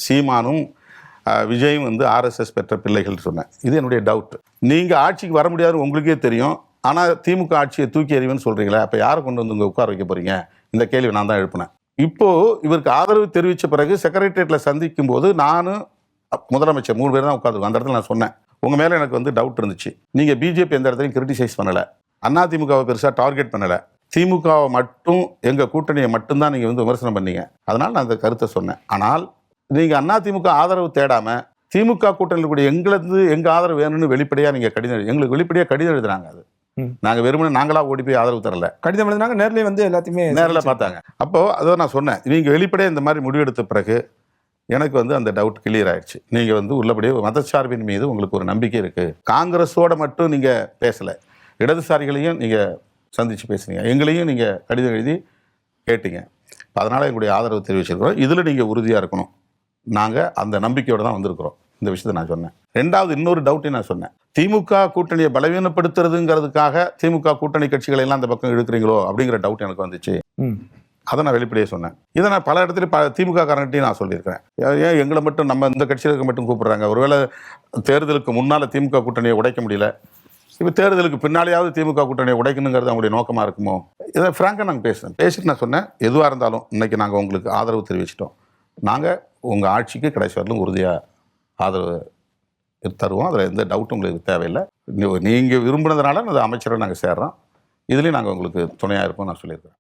சீமானும் விஜயும் வந்து ஆர்எஸ்எஸ் பெற்ற பிள்ளைகள் சொன்னேன். இது என்னுடைய டவுட். நீங்கள் ஆட்சிக்கு வர முடியாதுன்னு உங்களுக்கே தெரியும். ஆனால் திமுக ஆட்சியை தூக்கி எறிவேன்னு சொல்கிறீங்களே, அப்போ யாரை கொண்டு வந்து இங்கே உட்கார வைக்க போகிறீங்க? இந்த கேள்வி நான் தான் எழுப்பினேன். இப்போது இவருக்கு ஆதரவு தெரிவித்த பிறகு செக்ரட்டரியேட்டில் சந்திக்கும் போது நானும் முதலமைச்சர் 3 பேர் தான் உட்காந்துருக்கோம். அந்த இடத்துல நான் சொன்னேன், உங்கள் மேலே எனக்கு வந்து டவுட் இருந்துச்சு. நீங்கள் பிஜேபி எந்த இடத்துலையும் கிரிட்டிசைஸ் பண்ணலை, அதிமுகவை பெருசாக டார்கெட் பண்ணலை, திமுகவை மட்டும் எங்கள் கூட்டணியை மட்டும்தான் நீங்கள் வந்து விமர்சனம் பண்ணீங்க. அதனால் நான் அந்த கருத்தை சொன்னேன். ஆனால் நீங்கள் அதிமுக ஆதரவு தேடாமல் திமுக கூட்டணியில் கூடிய எங்கள் ஆதரவு வேணும்னு வெளிப்படையாக நீங்கள் கடிதம் எங்களுக்கு வெளிப்படையாக கடிதம் எழுதுனாங்க. அது நாங்கள் வெறுமனே நாங்களாக ஓடி போய் ஆதரவு தரல, கடிதம் எழுதினாங்க. நேரில் வந்து எல்லாத்தையுமே நேரில் பார்த்தாங்க. அப்போது அதை நான் சொன்னேன், நீங்கள் வெளிப்படையாக இந்த மாதிரி முடிவெடுத்த பிறகு எனக்கு வந்து அந்த டவுட் கிளியர் ஆயிடுச்சு. நீங்கள் வந்து உள்ளபடியே மதச்சார்பின் மீது உங்களுக்கு ஒரு நம்பிக்கை இருக்குது. காங்கிரஸோடு மட்டும் நீங்கள் பேசலை, இடதுசாரிகளையும் நீங்கள் சந்தித்து பேசுனீங்க, எங்களையும் நீங்கள் கடிதம் எழுதி கேட்டீங்க. அதனால் எங்களுடைய ஆதரவு தெரிவிச்சிருக்கிறோம். இதில் நீங்கள் உறுதியாக இருக்கணும். நாங்கள் அந்த நம்பிக்கையோடு தான் வந்திருக்கிறோம். இந்த விஷயத்தை நான் சொன்னேன். ரெண்டாவது இன்னொரு டவுட்டையும் நான் சொன்னேன், திமுக கூட்டணியை பலவீனப்படுத்துறதுங்கிறதுக்காக திமுக கூட்டணி கட்சிகளை எல்லாம் அந்த பக்கம் எடுக்கிறீங்களோ அப்படிங்கிற டவுட் எனக்கு வந்துச்சு. அதை நான் வெளிப்படையே சொன்னேன். இதை நான் பல இடத்துல திமுக காரங்கிட்டையும் நான் சொல்லியிருக்கிறேன். ஏன் எங்களை மட்டும் நம்ம இந்த கட்சிகளுக்கு மட்டும் கூப்பிட்றாங்க? ஒருவேளை தேர்தலுக்கு முன்னால் திமுக கூட்டணியை உடைக்க முடியல, இப்போ தேர்தலுக்கு பின்னாலேயாவது திமுக கூட்டணியை உடைக்கணுங்கிறது அவங்களுடைய நோக்கமாக இருக்குமோ? இதை ஃப்ராங்காக நாங்கள் பேசிட்டு நான் சொன்னேன், எதுவாக இருந்தாலும் இன்றைக்கி நாங்கள் உங்களுக்கு ஆதரவு தெரிவிச்சிட்டோம். நாங்கள் உங்கள் ஆட்சிக்கு கடைசி வரலும் உறுதியாக ஆதரவு தருவோம். அதில் எந்த டவுட்டும் உங்களுக்கு தேவையில்லை. நீங்கள் விரும்பினதுனால அந்த அமைச்சரை நாங்கள் சேர்றோம். இதுலேயும் நாங்கள் உங்களுக்கு துணையாக இருப்போம் நான் சொல்லியிருக்கேன்.